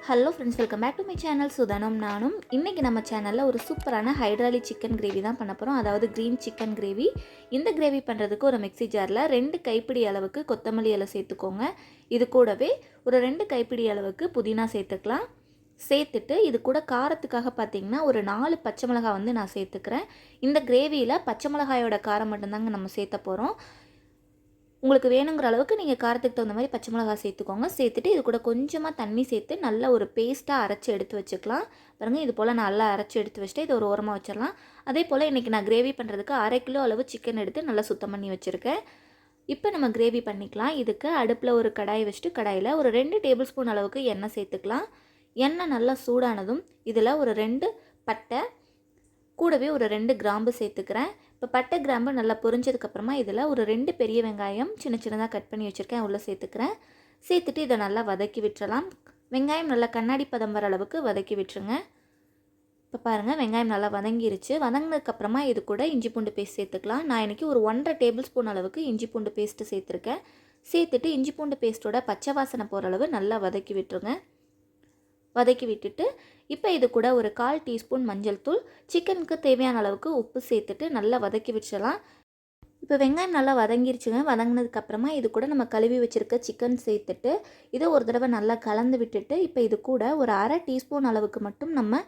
Hello friends, welcome back to my channel Sudhanam. நானும் இன்றைக்கி நம்ம சேனலில் ஒரு சூப்பரான ஹைட்ராலிக் சிக்கன் கிரேவி தான் பண்ண போகிறோம். அதாவது க்ரீன் சிக்கன் கிரேவி. இந்த கிரேவி பண்ணுறதுக்கு ஒரு மிக்ஸி ஜாரில் 2 கைப்பிடி அளவுக்கு கொத்தமல்லி இலை சேர்த்துக்கோங்க. இது கூடவே ஒரு 2 கைப்பிடி அளவுக்கு புதினா சேர்த்துக்கலாம். சேர்த்துட்டு இது கூட காரத்துக்காக பார்த்திங்கன்னா ஒரு 4 பச்சை மிளகாய் வந்து நான் சேர்த்துக்கிறேன். இந்த கிரேவியில் பச்சை மிளகாயோட காரம் மட்டும்தாங்க நம்ம சேர்த்த போகிறோம். உங்களுக்கு வேணுங்கிற அளவுக்கு நீங்கள் காரத்துக்கு தகுந்த மாதிரி பச்சை மிளகாய் சேர்த்துக்கோங்க. சேர்த்துட்டு இது கூட கொஞ்சமாக தண்ணி சேர்த்து நல்லா ஒரு பேஸ்ட்டாக அரைச்சி எடுத்து வச்சுக்கலாம். பாருங்கள், இது போல் நல்லா அரைச்சி எடுத்து வச்சுட்டு இது ஒரு ஓரமாக வச்சிடலாம். அதே போல் இன்றைக்கி நான் கிரேவி பண்ணுறதுக்கு 1/2 கிலோ அளவு சிக்கன் எடுத்து நல்லா சுத்தம் பண்ணி வச்சுருக்கேன். இப்போ நம்ம கிரேவி பண்ணிக்கலாம். இதுக்கு அடுப்பில் ஒரு கடாயை வச்சுட்டு கடாயில் ஒரு 2 டேபிள் ஸ்பூன் அளவுக்கு எண்ணெய் சேர்த்துக்கலாம். எண்ணெய் நல்லா சூடானதும் இதில் ஒரு 2 பட்டை கூடவே ஒரு 2 கிராம்பு சேர்த்துக்கிறேன். இப்போ பட்டை கிராம்பு நல்லா பொரிஞ்சதுக்கப்புறமா இதில் ஒரு 2 பெரிய வெங்காயம் சின்ன சின்னதாக கட் பண்ணி வச்சுருக்கேன், உள்ளே சேர்த்துக்கிறேன். சேர்த்துட்டு இதை நல்லா வதக்கி விட்டுறலாம். வெங்காயம் நல்லா கண்ணாடி பதம் வர அளவுக்கு வதக்கி விட்டுருங்க. இப்போ பாருங்கள், வெங்காயம் நல்லா வதங்கிருச்சு. வதங்கினதுக்கப்புறமா இது கூட இஞ்சி பூண்டு பேஸ்ட் சேர்த்துக்கலாம். நான் இன்றைக்கி ஒரு 1.5 டேபிள் ஸ்பூன் அளவுக்கு இஞ்சி பூண்டு பேஸ்ட்டு சேர்த்துருக்கேன். சேர்த்துட்டு இஞ்சி பூண்டு பேஸ்ட்டோட பச்சை வாசனை போகிற அளவு நல்லா வதக்கி விட்டுருங்க. வதக்கி விட்டுட்டு இப்போ இது கூட ஒரு 1/4 டீஸ்பூன் மஞ்சள் தூள், சிக்கனுக்கு தேவையான அளவுக்கு உப்பு சேர்த்துட்டு நல்லா வதக்கி விட்டுறலாம். இப்போ வெங்காயம் நல்லா வதங்கிருச்சுங்க. வதங்கினதுக்கப்புறமா இது கூட நம்ம கழுவி வச்சுருக்க சிக்கன் சேர்த்துட்டு இதை ஒரு தடவை நல்லா கலந்து விட்டுட்டு இப்போ இது கூட ஒரு 1/2 டீஸ்பூன் அளவுக்கு மட்டும் நம்ம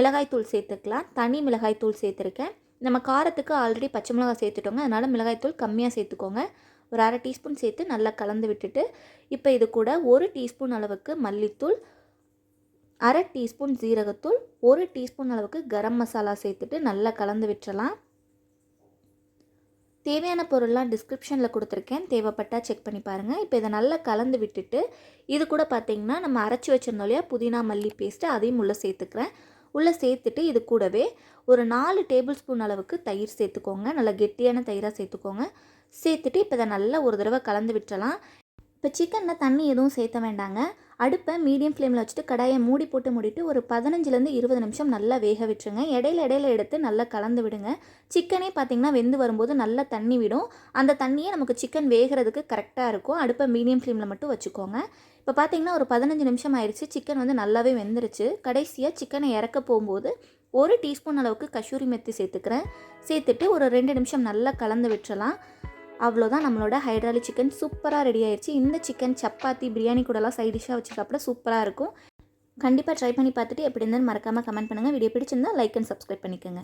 மிளகாய்த்தூள் சேர்த்துக்கலாம். தனி மிளகாய்த்தூள் சேர்த்துருக்கேன். நம்ம காரத்துக்கு ஆல்ரெடி பச்சை மிளகாய் சேர்த்துட்டோங்க, அதனால் மிளகாய்த்தூள் கம்மியாக சேர்த்துக்கோங்க. ஒரு 1/2 டீஸ்பூன் சேர்த்து நல்லா கலந்து விட்டுட்டு இப்போ இது கூட 1 டீஸ்பூன் அளவுக்கு மல்லித்தூள், 1/2 டீஸ்பூன் ஜீரகத்தூள், 1 டீஸ்பூன் அளவுக்கு கரம் மசாலா சேர்த்துட்டு நல்லா கலந்து விட்டுறலாம். தேவையான பொருள்லாம் டிஸ்கிரிப்ஷனில் கொடுத்துருக்கேன், தேவைப்பட்டால் செக் பண்ணி பாருங்கள். இப்போ இதை நல்லா கலந்து விட்டுட்டு இது கூட பார்த்திங்கன்னா நம்ம அரைச்சி வச்சிருந்தோம் இல்லையா புதினா மல்லி பேஸ்ட்டு, அதையும் உள்ளே சேர்த்துக்கிறேன். உள்ளே சேர்த்துட்டு இது கூடவே ஒரு 4 டேபிள் ஸ்பூன் அளவுக்கு தயிர் சேர்த்துக்கோங்க. நல்லா கெட்டியான தயிராக சேர்த்துக்கோங்க. சேர்த்துட்டு இப்போ இதை நல்லா ஒரு தடவை கலந்து விட்டுறலாம். இப்போ சிக்கனில் தண்ணி எதுவும் சேர்த்த வேண்டாங்க. அடுப்பை மீடியம் ஃப்ளேமில் வச்சுட்டு கடாயை மூடிட்டு ஒரு 15லேருந்து 20 நிமிஷம் நல்லா வேக விட்டுருங்க. இடையில எடுத்து நல்லா கலந்து விடுங்க. சிக்கனே பார்த்திங்கன்னா வெந்து வரும்போது நல்லா தண்ணி விடும். அந்த தண்ணியே நமக்கு சிக்கன் வேகிறதுக்கு கரெக்டாக இருக்கும். அடுப்பை மீடியம் ஃப்ளேமில் மட்டும் வச்சுக்கோங்க. இப்போ பார்த்திங்கன்னா ஒரு 15 நிமிஷம் ஆயிடுச்சு. சிக்கன் வந்து நல்லாவே வெந்துருச்சு. கடைசியாக சிக்கனை இறக்க போகும்போது 1 டீஸ்பூன் அளவுக்கு கசூரி மெத்தி சேர்த்துக்கிறேன். சேர்த்துட்டு ஒரு 2 நிமிஷம் நல்லா கலந்து விட்டுறலாம். அவ்வளோதான், நம்மளோட ஹைட்ராலிக் சிக்கன் சூப்பராக ரெடி ஆயிடுச்சு. இந்த சிக்கன் சப்பாத்தி பிரியாணி கூடலாம் சைட் டிஷ்ஷாக வச்சு சாப்பிட சூப்பராக இருக்கும். கண்டிப்பாக ட்ரை பண்ணி பார்த்துட்டு எப்படி இருந்ததுன்னு மறக்காமல் கமெண்ட் பண்ணுங்கள். வீடியோ பிடிச்சிருந்தா லைக் அண்ட் சப்ஸ்கிரைப் பண்ணிக்கோங்க.